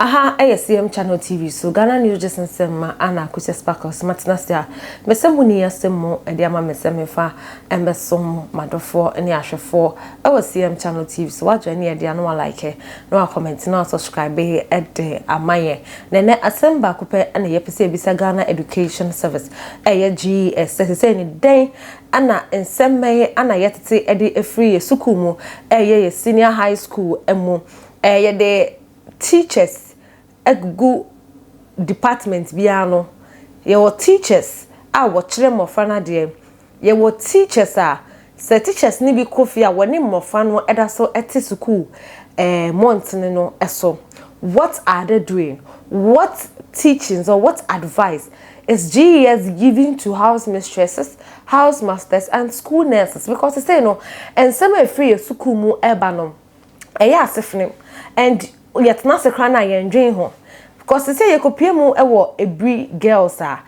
Aha, ASCM channel TV. So Ghana News just nsema ana kuche sparkles matinasia. Mesemu ni yasemu ediama mesemu fa embesom madofo eni ahwefo ASCM channel TV. So wajo eni edia no like no comment no subscribe ede amaye. Nene asemba kupe ana yepese bisa Ghana Education Service. Exp0ses say ni den ana nsemme ana yetete edi efree sukumu senior high school emu de teachers egugu department biano ye wo teachers a wo kire mofra na de ye wo teachers a se teachers ni bi kofi a woni mofra no eda so ete school month no eso. What are they doing? What teachings or what advice is GES giving to house mistresses, house masters and school nurses? Because they say no and some free school mu eba no eya asefne and yet na se kra na ye ndwen ho because they say ye kopie mu ewo Aburi girls a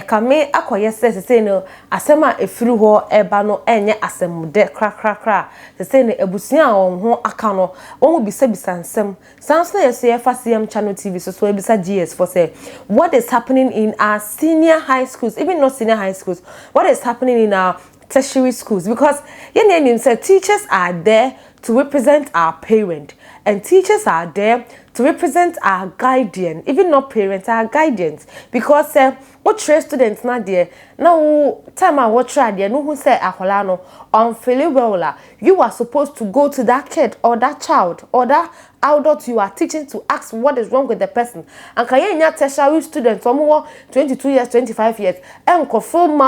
kame akoye say no asema efiri ho eba no enye asemude kra they say no ebusia on ho aka no won bisa nsem sans na yes ye FACM channel TV so ebisa GS for say what is happening in our senior high schools, even not senior high schools, what is happening in our tertiary schools, because you say teachers are there to represent our parent and teachers are there to represent our guardian, even not parents, our guardians, because what train students not there now time I watch there no who say akola no unfairly well you are supposed to go to that kid or that child or that adult you are teaching to ask what is wrong with the person. And can you tertiary students 22 years 25 years and conform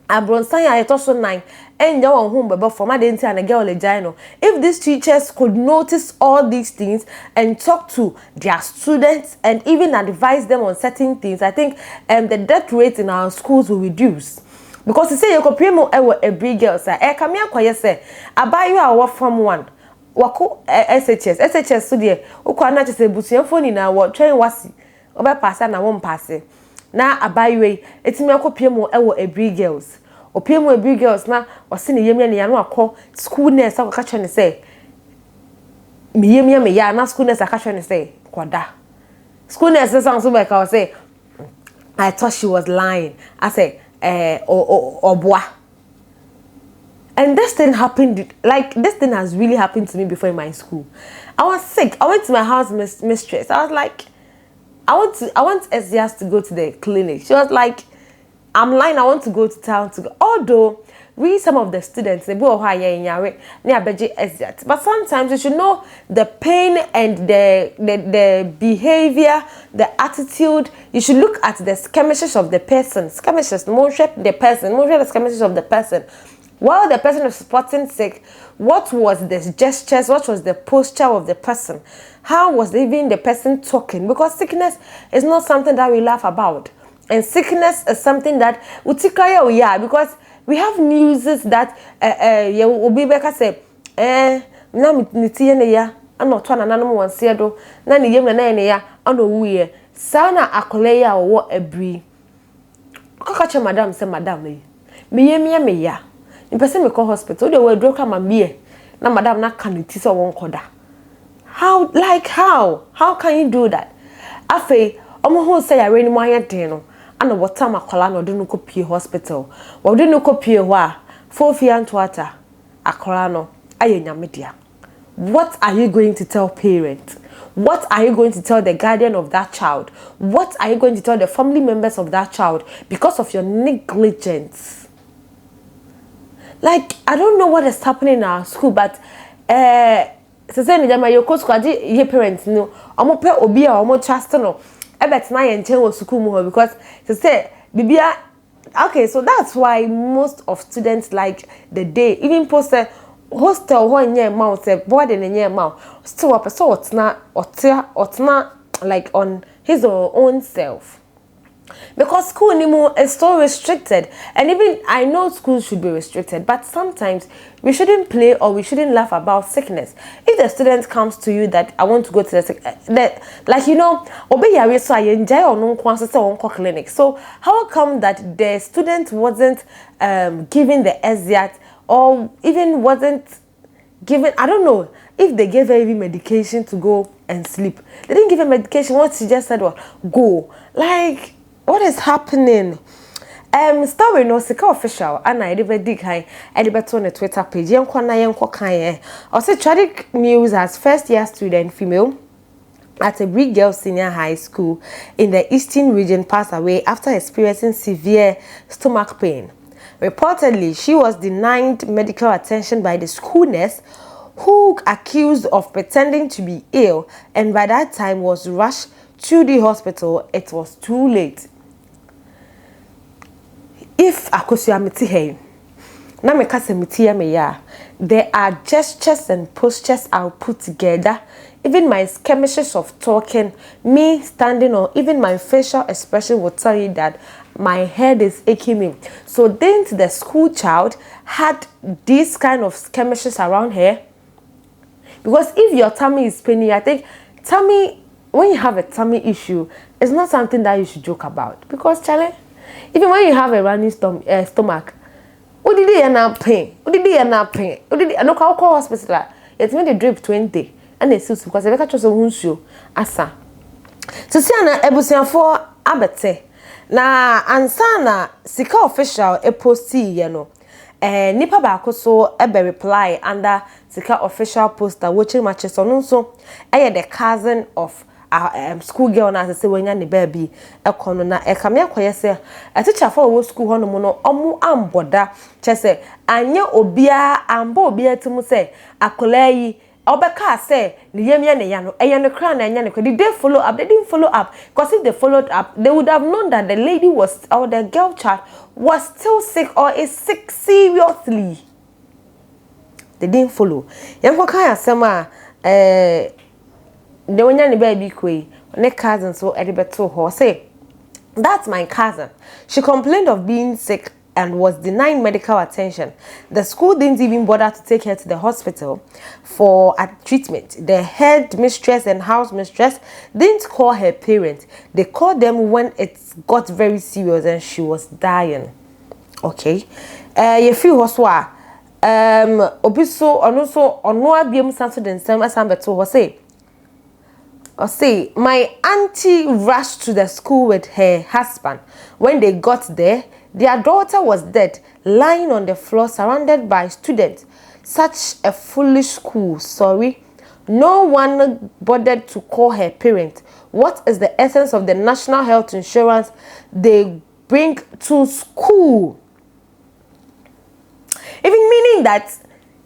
Abronsan ya etoso 9 enya won home bebe for ma denti and girl legino. If these teachers could notice all these things and talk to their students and even advise them on certain things, I think the death rate in our schools will reduce. Because you say you compare mo Aburi girls come here kwaye say abayu a wo from one wako SHS so de ukwa na chese busuafo ni na wo twen wasi obe pass na wo mpasse na abayu etimi akopie mo Aburi girls opie mo Aburi girls na wose ne yemia ne ya no akọ school nurse akọ kache ne say me yemia me ya na school nurse akache ne say kwada school nurse sound so like I say I thought she was lying. I say obwa. And this thing happened, like this thing has really happened to me before in my school. I was sick. I went to my house mistress. I was like, I want Exp0ses to go to the clinic. She was like, I'm lying, I want to go to town to go. Although we some of the students they go higher in Yare near Exp0ses. But sometimes you should know the pain and the behavior, the attitude. You should look at the skirmishes of the person. Skirmishes, more the person, more the skirmishes of the person. While the person was reporting sick, what was the gestures, what was the posture of the person? How was even the person talking? Because sickness is not something that we laugh about. And sickness is something that because we have news that will be back say na niti ne ya ana to na nanom wonse do na ne yem na ne ya ana wuye sana akole ya wo Aburi kaka che madam say madam me yemia me ya ni pese me call hospital de we dro kama me na madam na kaniti so won koda. How can you do that? Afi omo ho say ya reni mo ayeden no ana wota makola no de no kopie hospital wo de no kopie ho a fofia ntwata akola no ayenya media. What are you going to tell parents? What are you going to tell the guardian of that child? What are you going to tell the family members of that child because of your negligence? Like, I don't know what is happening in our school, but say ni jama yoko squad ye parents no omo pe obi a omo trust no ebet na ye nchen wo school mu because say bibia. Okay, so that's why most of students like the day even post hostel ho nye mount say board in nye mount still up so otna like on his or own self. Because school anymore is so restricted, and even I know schools should be restricted, but sometimes we shouldn't play or we shouldn't laugh about sickness. If the student comes to you that I want to go to the like obey your so I enjoy or no on clinic. So how come that the student wasn't given the Exp0ses or even wasn't given, I don't know if they gave her even medication to go and sleep. They didn't give her medication. What she just said was, go. Like, what is happening? Story no sika official and I never dig high and on the Twitter page. Also tragic news as first year student female at Aburi Girls Senior High School in the Eastern region passed away after experiencing severe stomach pain. Reportedly, she was denied medical attention by the school nurse who accused of pretending to be ill and by that time was rushed to the hospital. It was too late. If akosuamiti hey na me kase miti me ya, there are gestures and postures I'll put together, even my skirmishes of talking, me standing, or even my facial expression will tell you that my head is aching me. So then the school child had these kind of skirmishes around her, because if your tummy is paining, I think tummy, when you have a tummy issue, it's not something that you should joke about, because Charlie, even when you have a running stomach, what did they not pain? What did they not pain? What did I know? Call hospital. It's made a drip 20 and they still because they catch us a wound show. Asa. So see na ebusian for abete. Na ansana sika official e posti ye no. Nipa baako so ebe reply under sika official poster watching matches on so the cousin of school girl na say wanya ne baby ekono na ekame akoye say a teacher for wo school hono mo no omu amboda chese anye obia ambo obia timu say akola yi obeka say ne yemye ne ya no eye no kra na anya ne did they follow up? They didn't follow up, because if they followed up they would have known that the lady was, or the girl child was still sick or is sick seriously. They didn't follow. Yanko kan asema the one the baby kwe, ne cousin so edibeto her say, that's my cousin. She complained of being sick and was denied medical attention. The school didn't even bother to take her to the hospital for a treatment. The head mistress and house mistress didn't call her parents. They called them when it got very serious and she was dying. Okay. You feel hoswa. Obiso onuso onwa biem sanso den sem asambeto ho say. Or say, my auntie rushed to the school with her husband. When they got there, their daughter was dead, lying on the floor, surrounded by students. Such a foolish school, sorry. No one bothered to call her parents. What is the essence of the national health insurance they bring to school? Even meaning that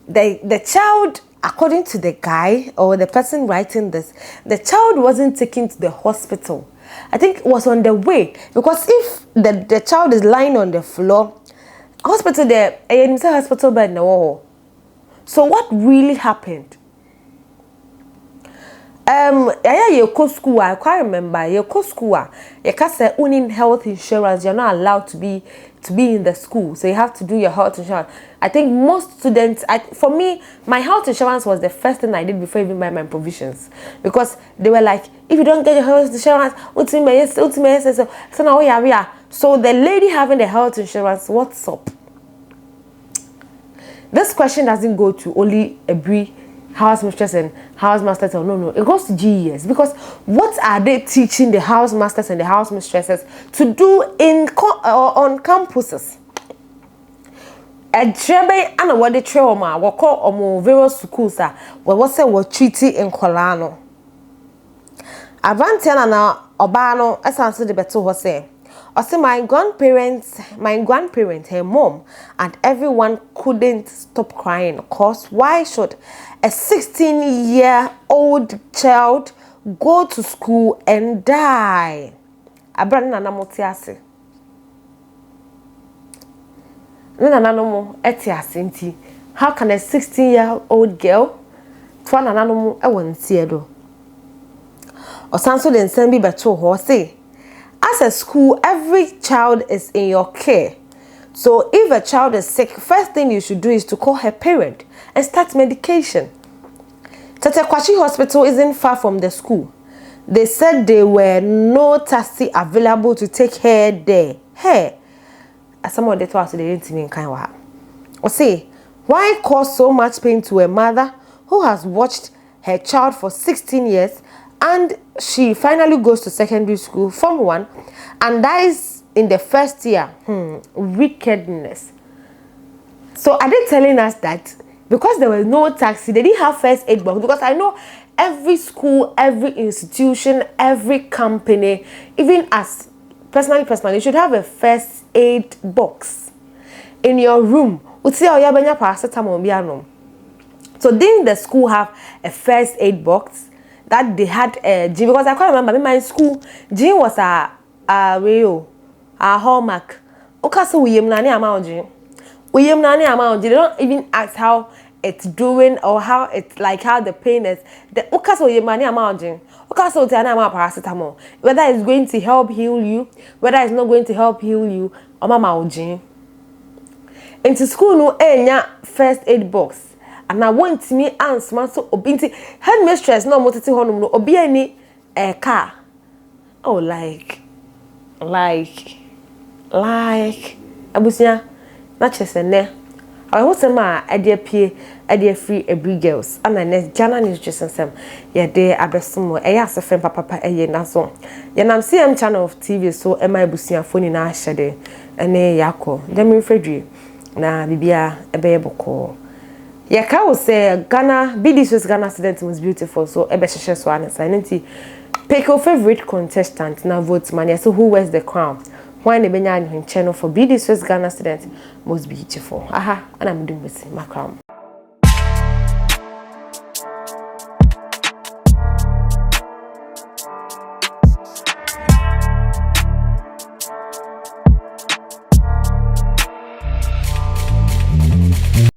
the child, according to the guy or the person writing this, the child wasn't taken to the hospital. I think it was on the way, because if the child is lying on the floor, hospital there, hospital bed no wall. So what really happened? You go school. I quite remember you go school. You can't say owning health insurance. You're not allowed to be in the school, so you have to do your health insurance. I think most students, for me, my health insurance was the first thing I did before even buy my provisions, because they were like, if you don't get your health insurance, so now we are. So the lady having the health insurance, what's up? This question doesn't go to only Aburi house mistress and house masters. No, it goes to GES, because what are they teaching the house masters and the house mistresses to do on campuses? A trebe and what they trauma what call various schools what say what treaty in Colano. Avantiana na Obano as answered the better was say. I say my grandparents, her mom, and everyone couldn't stop crying. Of course, why should a 16-year-old child go to school and die? Abrana na motiase. Nana no etiase nti. How can a 16-year-old girl twa nana no ewontie do? Osanso den san bi beto ho say. As a school, every child is in your care. So if a child is sick, first thing you should do is to call her parent and start medication. Tatekwachi Hospital isn't far from the school. They said there were no taxi available to take her there. Hey, as someone they told us they didn't even kind of. Or say, why cause so much pain to a mother who has watched her child for 16 years, and she finally goes to secondary school, Form 1, and dies in the first year. Wickedness. So are they telling us that because there was no taxi, they didn't have first aid box? Because I know every school, every institution, every company, even as personally, you should have a first aid box in your room. So didn't the school have a first aid box that they had a gym? Because I can't remember in my school, gym was a hallmark. Okay, so we don't even ask how it's doing or how it's like how the pain is. The paracetamol, whether it's going to help heal you, whether it's not going to help heal you, or mama into school no first aid box. And I want me answer so obinti head mistress no motiti honum no obi ani car. Oh like abusia na chese ne I want some idea pie idea free Aburi girls and next Ghana news just some yeah de abesumo e ya se friend papa eye na so ya nam CM channel of TV so e my abusia phone na ahye ene yakọ dem refedwe na bibia ebe boko ya ka wo say Ghana BDS's Ghana student was beautiful so ebe hye so ansa pick your favorite contestant na vote man so who wears the crown. Why the Benyan channel for BDS's Ghana student most beautiful. Aha, and I'm doing with my crown.